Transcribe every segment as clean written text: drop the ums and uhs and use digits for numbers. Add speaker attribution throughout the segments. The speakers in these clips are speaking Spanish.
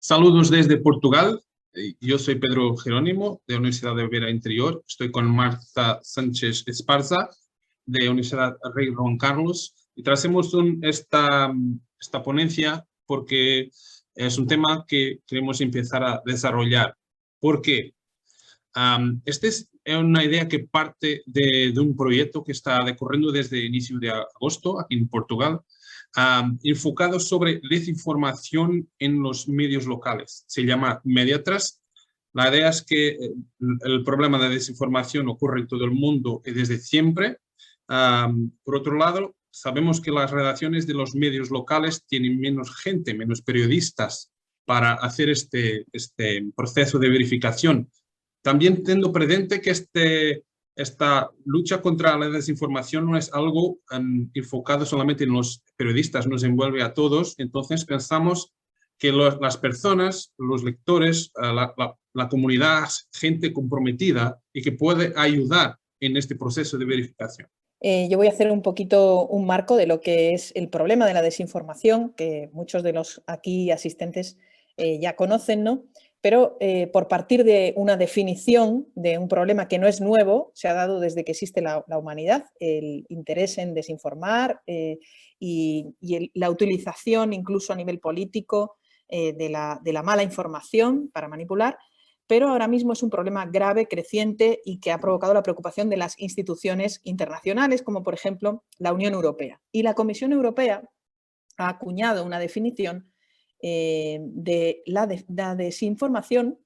Speaker 1: Saludos desde Portugal. Yo soy Pedro Jerónimo, de la Universidad de Vera Interior. Estoy con Marta Sánchez Esparza, de la Universidad Rey Juan Carlos. Y trajimos esta ponencia porque es un tema que queremos empezar a desarrollar. ¿Por qué? Esta es una idea que parte de un proyecto que está decorriendo desde el inicio de agosto aquí en Portugal, enfocado sobre desinformación en los medios locales. Se llama Mediatrust. La idea es que el problema de desinformación ocurre en todo el mundo y desde siempre. Por otro lado, sabemos que las redacciones de los medios locales tienen menos gente, menos periodistas para hacer este proceso de verificación. También teniendo presente que esta lucha contra la desinformación no es algo enfocado solamente en los periodistas, nos envuelve a todos. Entonces pensamos que las personas, los lectores, la comunidad, gente comprometida y que puede ayudar en este proceso de verificación.
Speaker 2: Yo voy a hacer un poquito un marco de lo que es el problema de la desinformación, que muchos de los aquí asistentes ya conocen, ¿no? Pero por partir de una definición de un problema que no es nuevo, se ha dado desde que existe la humanidad, el interés en desinformar y la utilización incluso a nivel político de la mala información para manipular, pero ahora mismo es un problema grave, creciente y que ha provocado la preocupación de las instituciones internacionales, como por ejemplo la Unión Europea. Y la Comisión Europea ha acuñado una definición de la desinformación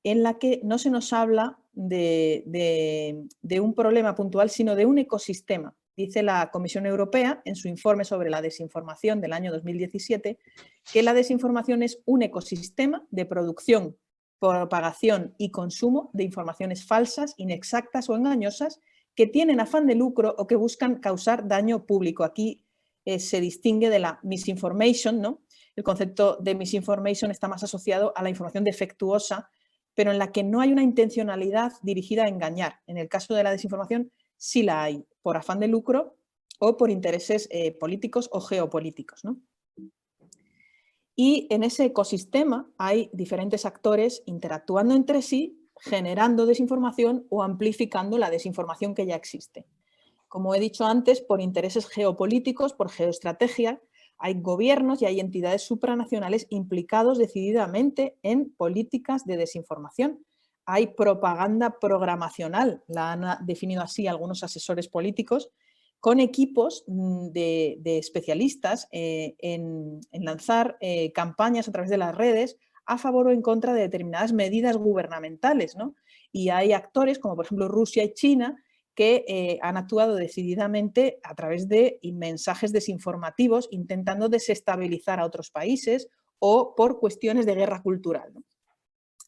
Speaker 2: en la que no se nos habla de un problema puntual, sino de un ecosistema. Dice la Comisión Europea en su informe sobre la desinformación del año 2017 que la desinformación es un ecosistema de producción, propagación y consumo de informaciones falsas, inexactas o engañosas que tienen afán de lucro o que buscan causar daño público. Aquí se distingue de la misinformation, ¿no? El concepto de misinformation está más asociado a la información defectuosa, pero en la que no hay una intencionalidad dirigida a engañar. En el caso de la desinformación sí la hay, por afán de lucro o por intereses políticos o geopolíticos, ¿no? Y en ese ecosistema hay diferentes actores interactuando entre sí, generando desinformación o amplificando la desinformación que ya existe. Como he dicho antes, por intereses geopolíticos, por geoestrategia, hay gobiernos y hay entidades supranacionales implicados decididamente en políticas de desinformación. Hay propaganda programacional, la han definido así algunos asesores políticos, con equipos de especialistas en lanzar campañas a través de las redes a favor o en contra de determinadas medidas gubernamentales, ¿no? Y hay actores como por ejemplo Rusia y China que han actuado decididamente a través de mensajes desinformativos intentando desestabilizar a otros países o por cuestiones de guerra cultural, ¿no?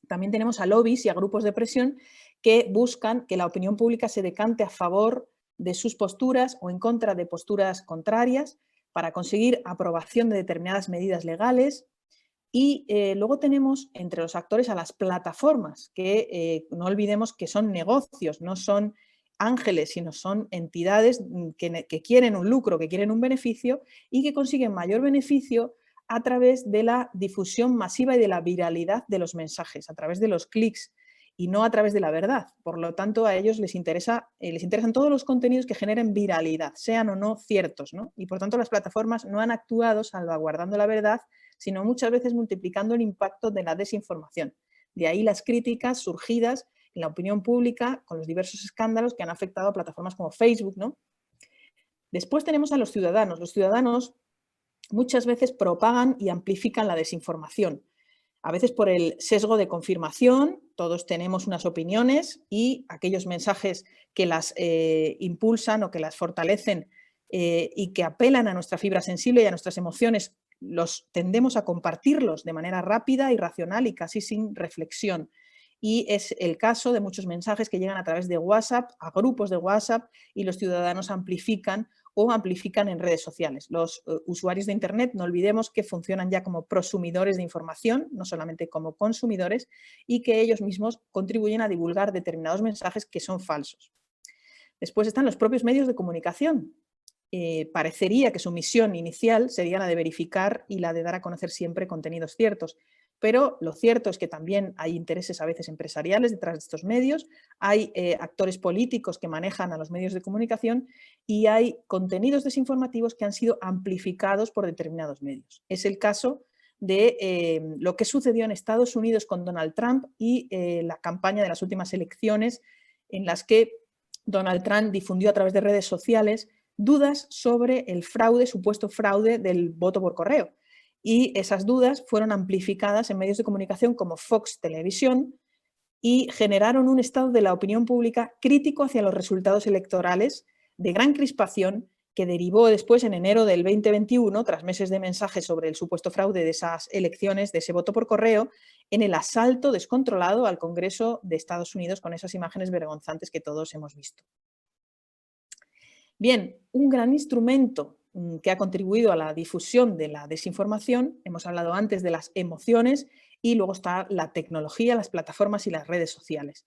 Speaker 2: También tenemos a lobbies y a grupos de presión que buscan que la opinión pública se decante a favor de sus posturas o en contra de posturas contrarias para conseguir aprobación de determinadas medidas legales. Y luego tenemos entre los actores a las plataformas, que no olvidemos que son negocios, no son ángeles, sino son entidades que quieren un lucro, que quieren un beneficio y que consiguen mayor beneficio a través de la difusión masiva y de la viralidad de los mensajes, a través de los clics y no a través de la verdad. Por lo tanto, a ellos les interesan todos los contenidos que generen viralidad, sean o no ciertos, ¿no? Y por tanto las plataformas no han actuado salvaguardando la verdad, sino muchas veces multiplicando el impacto de la desinformación. De ahí las críticas surgidas en la opinión pública con los diversos escándalos que han afectado a plataformas como Facebook, ¿no? Después tenemos a los ciudadanos. Los ciudadanos muchas veces propagan y amplifican la desinformación. A veces por el sesgo de confirmación, todos tenemos unas opiniones y aquellos mensajes que las impulsan o que las fortalecen y que apelan a nuestra fibra sensible y a nuestras emociones, los tendemos a compartirlos de manera rápida y racional y casi sin reflexión. Y es el caso de muchos mensajes que llegan a través de WhatsApp, a grupos de WhatsApp, y los ciudadanos amplifican o amplifican en redes sociales. Los usuarios de Internet, no olvidemos que funcionan ya como prosumidores de información, no solamente como consumidores, y que ellos mismos contribuyen a divulgar determinados mensajes que son falsos. Después están los propios medios de comunicación. Parecería que su misión inicial sería la de verificar y la de dar a conocer siempre contenidos ciertos, pero lo cierto es que también hay intereses a veces empresariales detrás de estos medios, hay actores políticos que manejan a los medios de comunicación y hay contenidos desinformativos que han sido amplificados por determinados medios. Es el caso de lo que sucedió en Estados Unidos con Donald Trump y la campaña de las últimas elecciones en las que Donald Trump difundió a través de redes sociales dudas sobre el fraude, supuesto fraude del voto por correo. Y esas dudas fueron amplificadas en medios de comunicación como Fox Televisión y generaron un estado de la opinión pública crítico hacia los resultados electorales de gran crispación que derivó después en enero del 2021, tras meses de mensajes sobre el supuesto fraude de esas elecciones, de ese voto por correo, en el asalto descontrolado al Congreso de Estados Unidos con esas imágenes vergonzantes que todos hemos visto. Bien, un gran instrumento que ha contribuido a la difusión de la desinformación, hemos hablado antes de las emociones y luego está la tecnología, las plataformas y las redes sociales.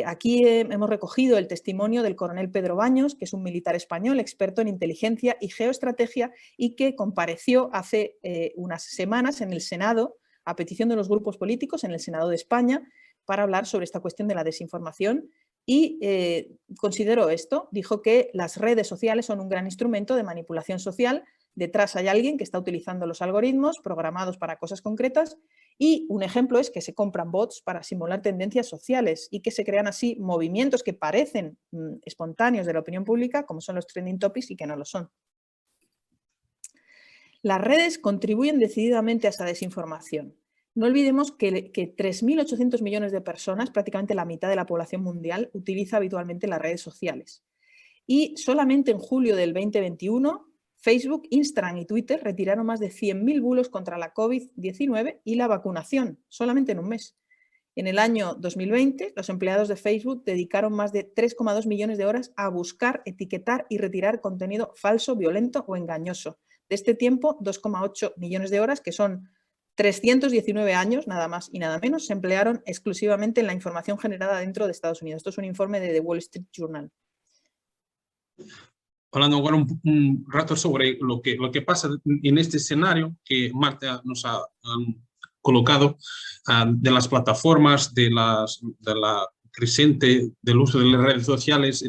Speaker 2: Aquí hemos recogido el testimonio del coronel Pedro Baños, que es un militar español experto en inteligencia y geoestrategia y que compareció hace unas semanas en el Senado, a petición de los grupos políticos, en el Senado de España, para hablar sobre esta cuestión de la desinformación. Y consideró esto, dijo que las redes sociales son un gran instrumento de manipulación social. Detrás hay alguien que está utilizando los algoritmos programados para cosas concretas y un ejemplo es que se compran bots para simular tendencias sociales y que se crean así movimientos que parecen espontáneos de la opinión pública, como son los trending topics y que no lo son. Las redes contribuyen decididamente a esa desinformación. No olvidemos que 3.800 millones de personas, prácticamente la mitad de la población mundial, utiliza habitualmente las redes sociales. Y solamente en julio del 2021, Facebook, Instagram y Twitter retiraron más de 100.000 bulos contra la COVID-19 y la vacunación, solamente en un mes. En el año 2020, los empleados de Facebook dedicaron más de 3,2 millones de horas a buscar, etiquetar y retirar contenido falso, violento o engañoso. De este tiempo, 2,8 millones de horas, que son 319 años, nada más y nada menos, se emplearon exclusivamente en la información generada dentro de Estados Unidos. Esto es un informe de The Wall Street Journal.
Speaker 1: Hablando ahora un rato sobre lo que pasa en este escenario que Marta nos ha colocado, de las plataformas, del uso de las redes sociales,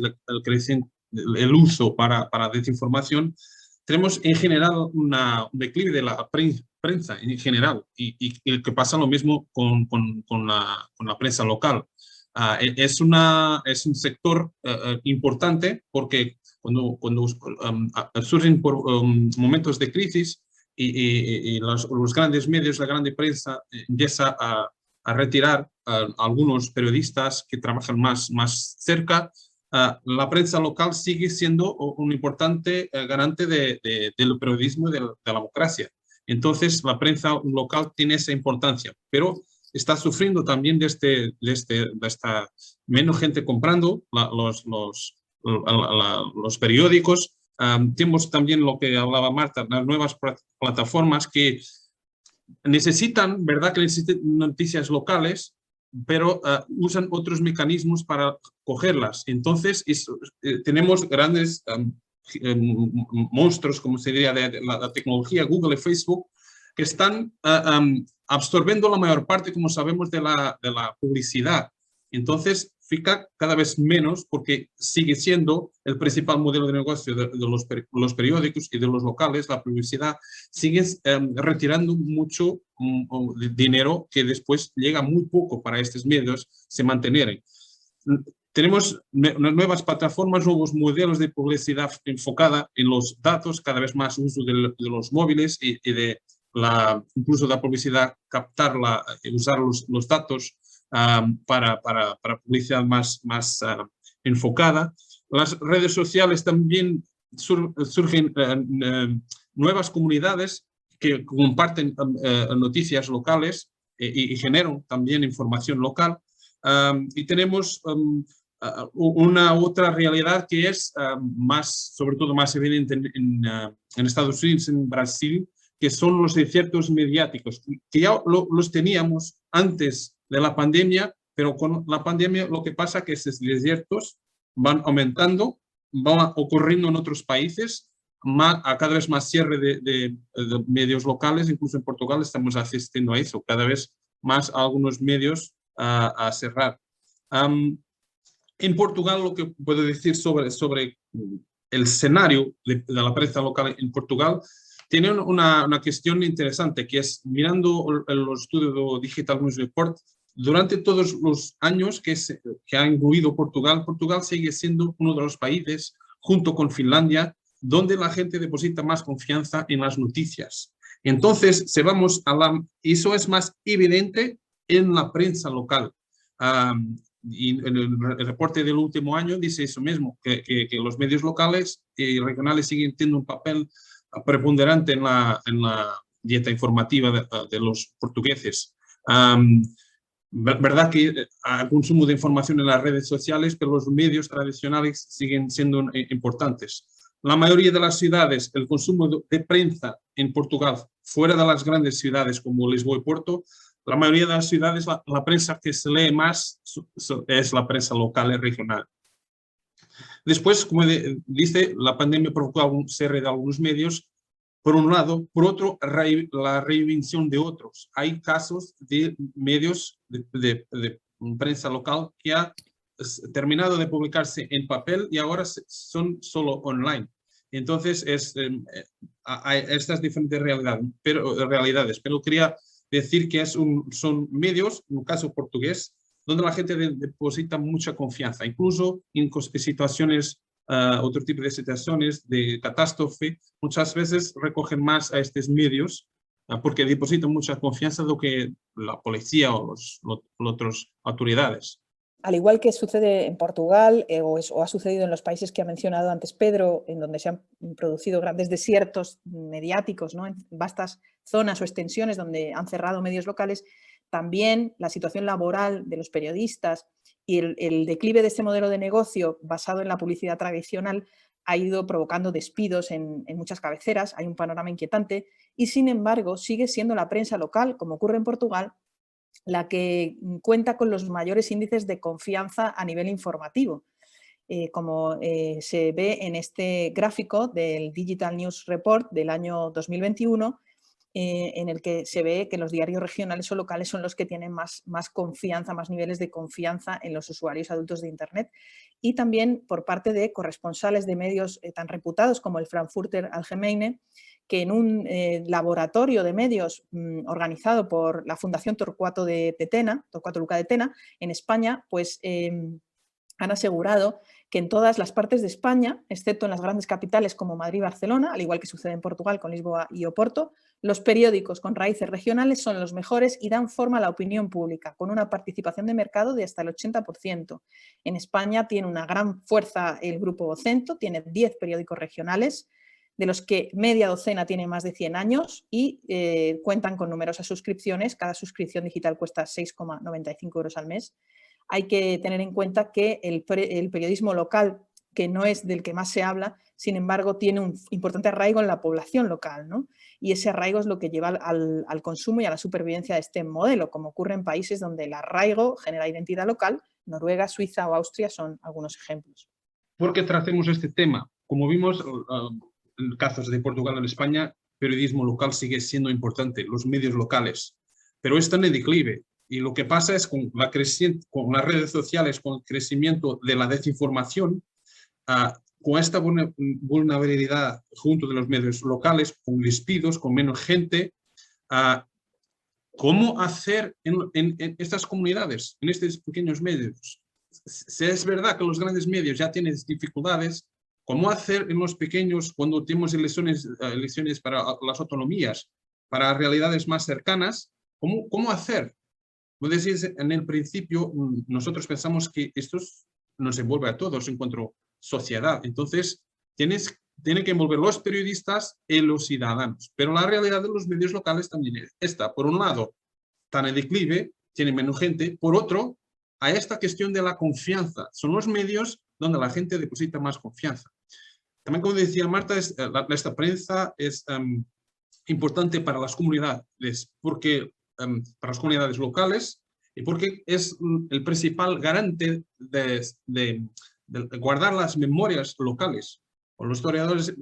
Speaker 1: el uso para desinformación. Tenemos en general un declive de la prensa en general y que pasa lo mismo con la prensa local. Es un sector importante porque cuando surgen momentos de crisis y los grandes medios, la grande prensa empieza a retirar a algunos periodistas que trabajan más cerca, la prensa local sigue siendo un importante garante del periodismo y de la democracia. Entonces, la prensa local tiene esa importancia, pero está sufriendo también de esta menos gente comprando los periódicos. Tenemos también lo que hablaba Marta, las nuevas plataformas que necesitan, ¿verdad? Que necesitan noticias locales, pero usan otros mecanismos para cogerlas. Entonces, tenemos grandes monstruos, como se diría, de la tecnología, Google y Facebook, que están absorbiendo la mayor parte, como sabemos, de la publicidad. Entonces, fica cada vez menos porque sigue siendo el principal modelo de negocio de los periódicos y de los locales, la publicidad, sigue retirando mucho dinero que después llega muy poco para estos medios se mantener. Tenemos nuevas plataformas, nuevos modelos de publicidad enfocada en los datos, cada vez más uso de los móviles y de incluso de la publicidad, captarla, usar los datos para publicidad más enfocada. Las redes sociales también surgen nuevas comunidades que comparten noticias locales y generan también información local. Y tenemos una otra realidad que es sobre todo más evidente en Estados Unidos, en Brasil, que son los desiertos mediáticos, que ya los teníamos antes de la pandemia, pero con la pandemia lo que pasa es que esos desiertos van aumentando, van ocurriendo en otros países a cada vez más cierre de medios locales. Incluso en Portugal estamos asistiendo a eso, cada vez más algunos medios a cerrar. En Portugal, lo que puedo decir sobre el escenario de la prensa local en Portugal, tiene una cuestión interesante, que es, mirando los estudios de Digital News Report, durante todos los años que ha incluido Portugal, Portugal sigue siendo uno de los países, junto con Finlandia, donde la gente deposita más confianza en las noticias. Entonces, eso es más evidente en la prensa local. Y en el reporte del último año dice eso mismo, que los medios locales y regionales siguen teniendo un papel preponderante en la dieta informativa de los portugueses. Verdad que hay consumo de información en las redes sociales, pero los medios tradicionales siguen siendo importantes. La mayoría de las ciudades, el consumo de prensa en Portugal, fuera de las grandes ciudades como Lisboa y Porto, la mayoría de las ciudades, la prensa que se lee más es la prensa local y regional. Después, como dice, la pandemia provocó un cierre de algunos medios, por un lado. Por otro, la reinvención de otros. Hay casos de medios de prensa local que ha terminado de publicarse en papel y ahora son solo online. Entonces, hay estas diferentes realidades, pero quería decir que son medios, en un caso portugués, donde la gente deposita mucha confianza, incluso en situaciones, otro tipo de situaciones de catástrofe, muchas veces recogen más a estos medios porque depositan mucha confianza de lo que la policía o las otras autoridades.
Speaker 2: Al igual que sucede en Portugal o ha sucedido en los países que ha mencionado antes Pedro, en donde se han producido grandes desiertos mediáticos, ¿no?, en vastas zonas o extensiones donde han cerrado medios locales, también la situación laboral de los periodistas y el declive de este modelo de negocio basado en la publicidad tradicional ha ido provocando despidos en muchas cabeceras. Hay un panorama inquietante y, sin embargo, sigue siendo la prensa local, como ocurre en Portugal, la que cuenta con los mayores índices de confianza a nivel informativo. Como se ve en este gráfico del Digital News Report del año 2021, en el que se ve que los diarios regionales o locales son los que tienen más confianza, más niveles de confianza en los usuarios adultos de Internet, y también por parte de corresponsales de medios tan reputados como el Frankfurter Allgemeine, que en un laboratorio de medios organizado por la Fundación Torquato Luca de Tena, en España, pues han asegurado que en todas las partes de España, excepto en las grandes capitales como Madrid y Barcelona, al igual que sucede en Portugal con Lisboa y Oporto, los periódicos con raíces regionales son los mejores y dan forma a la opinión pública, con una participación de mercado de hasta el 80%. En España tiene una gran fuerza el Grupo Vocento, tiene 10 periódicos regionales, de los que media docena tiene más de 100 años y cuentan con numerosas suscripciones. Cada suscripción digital cuesta 6,95 € al mes. Hay que tener en cuenta que el periodismo local, que no es del que más se habla, sin embargo, tiene un importante arraigo en la población local, ¿no? Y ese arraigo es lo que lleva al consumo y a la supervivencia de este modelo, como ocurre en países donde el arraigo genera identidad local. Noruega, Suiza o Austria son algunos ejemplos.
Speaker 1: ¿Por qué tratemos este tema? Como vimos en casos de Portugal o en España, periodismo local sigue siendo importante, los medios locales, pero están en declive. Y lo que pasa es con las redes sociales, con el crecimiento de la desinformación, con esta vulnerabilidad junto de los medios locales, con despidos, con menos gente, ¿cómo hacer en estas comunidades, en estos pequeños medios? Si es verdad que los grandes medios ya tienen dificultades, ¿cómo hacer en los pequeños cuando tenemos elecciones para las autonomías, para realidades más cercanas? ¿Cómo hacer? Como decís, en el principio nosotros pensamos que esto nos envuelve a todos en cuanto a sociedad. Entonces, tiene que envolver los periodistas y los ciudadanos. Pero la realidad de los medios locales también está. Por un lado, están en declive, tienen menos gente. Por otro, hay esta cuestión de la confianza. Son los medios donde la gente deposita más confianza. También, como decía Marta, esta prensa es importante para las comunidades, para las comunidades locales, y porque es el principal garante de guardar las memorias locales. Los historiadores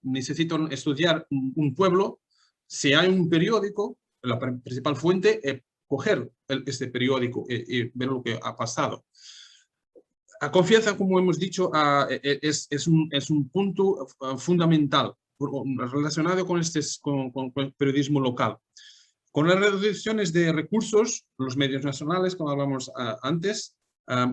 Speaker 1: necesitan estudiar un pueblo. Si hay un periódico, la principal fuente es coger este periódico y ver lo que ha pasado. La confianza, como hemos dicho, es un punto fundamental relacionado con el periodismo local. Con las reducciones de recursos, los medios nacionales, como hablamos antes,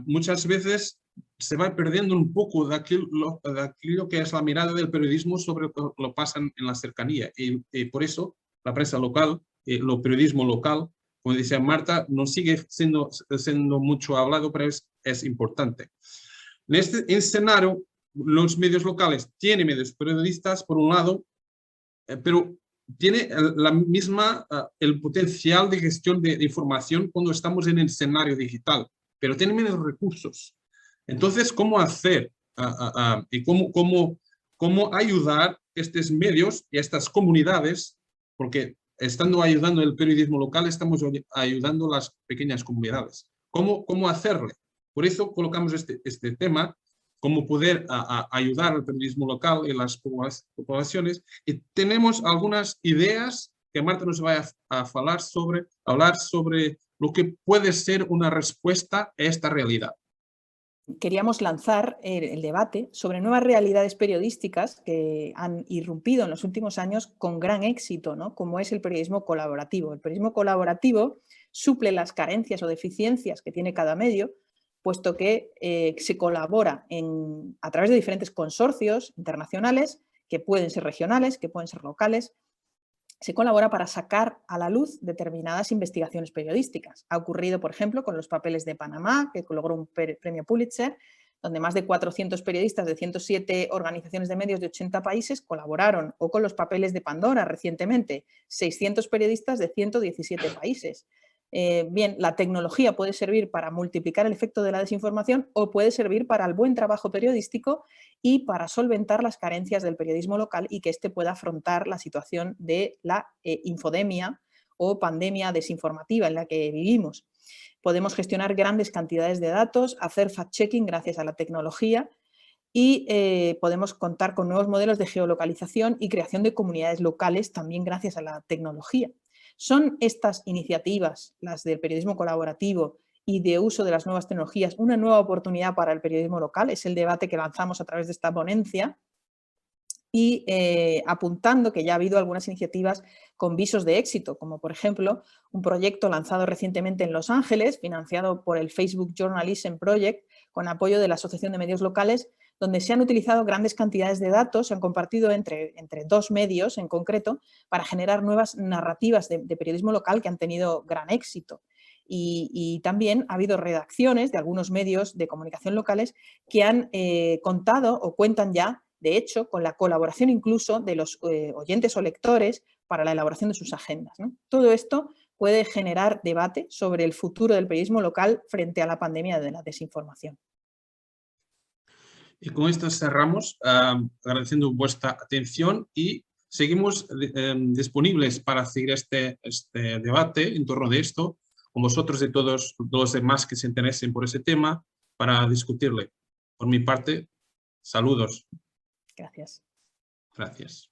Speaker 1: muchas veces se va perdiendo un poco de aquello que es la mirada del periodismo sobre lo que pasa en la cercanía. Y por eso la prensa local, el periodismo local, como decía Marta, no sigue siendo mucho hablado, pero es importante. En este escenario, los medios locales tienen medios periodistas, por un lado, pero tiene el potencial de gestión de información cuando estamos en el escenario digital, pero tiene menos recursos. Entonces, ¿cómo hacer y cómo ayudar estos medios y estas comunidades? Porque estando ayudando el periodismo local, estamos ayudando a las pequeñas comunidades. ¿Cómo hacerle? Por eso colocamos este tema, cómo poder ayudar al periodismo local y las poblaciones. Y tenemos algunas ideas que Marta nos va a hablar sobre lo que puede ser una respuesta a esta realidad.
Speaker 2: Queríamos lanzar el debate sobre nuevas realidades periodísticas que han irrumpido en los últimos años con gran éxito, ¿no? Como es el periodismo colaborativo. El periodismo colaborativo suple las carencias o deficiencias que tiene cada medio, puesto que se colabora a través de diferentes consorcios internacionales, que pueden ser regionales, que pueden ser locales. Se colabora para sacar a la luz determinadas investigaciones periodísticas. Ha ocurrido, por ejemplo, con los papeles de Panamá, que logró un premio Pulitzer, donde más de 400 periodistas de 107 organizaciones de medios de 80 países colaboraron, o con los papeles de Pandora recientemente, 600 periodistas de 117 países. Bien, la tecnología puede servir para multiplicar el efecto de la desinformación o puede servir para el buen trabajo periodístico y para solventar las carencias del periodismo local y que éste pueda afrontar la situación de la infodemia o pandemia desinformativa en la que vivimos. Podemos gestionar grandes cantidades de datos, hacer fact-checking gracias a la tecnología y podemos contar con nuevos modelos de geolocalización y creación de comunidades locales también gracias a la tecnología. ¿Son estas iniciativas, las del periodismo colaborativo y de uso de las nuevas tecnologías, una nueva oportunidad para el periodismo local? Es el debate que lanzamos a través de esta ponencia y apuntando que ya ha habido algunas iniciativas con visos de éxito, como por ejemplo un proyecto lanzado recientemente en Los Ángeles, financiado por el Facebook Journalism Project, con apoyo de la Asociación de Medios Locales, donde se han utilizado grandes cantidades de datos, se han compartido entre dos medios en concreto, para generar nuevas narrativas de periodismo local que han tenido gran éxito. Y también ha habido redacciones de algunos medios de comunicación locales que han contado o cuentan ya, de hecho, con la colaboración incluso de los oyentes o lectores para la elaboración de sus agendas, ¿no? Todo esto puede generar debate sobre el futuro del periodismo local frente a la pandemia de la desinformación.
Speaker 1: Y con esto cerramos, agradeciendo vuestra atención y seguimos disponibles para seguir este debate en torno de esto, con vosotros y todos los demás que se interesen por ese tema, para discutirle. Por mi parte, saludos.
Speaker 2: Gracias.
Speaker 1: Gracias.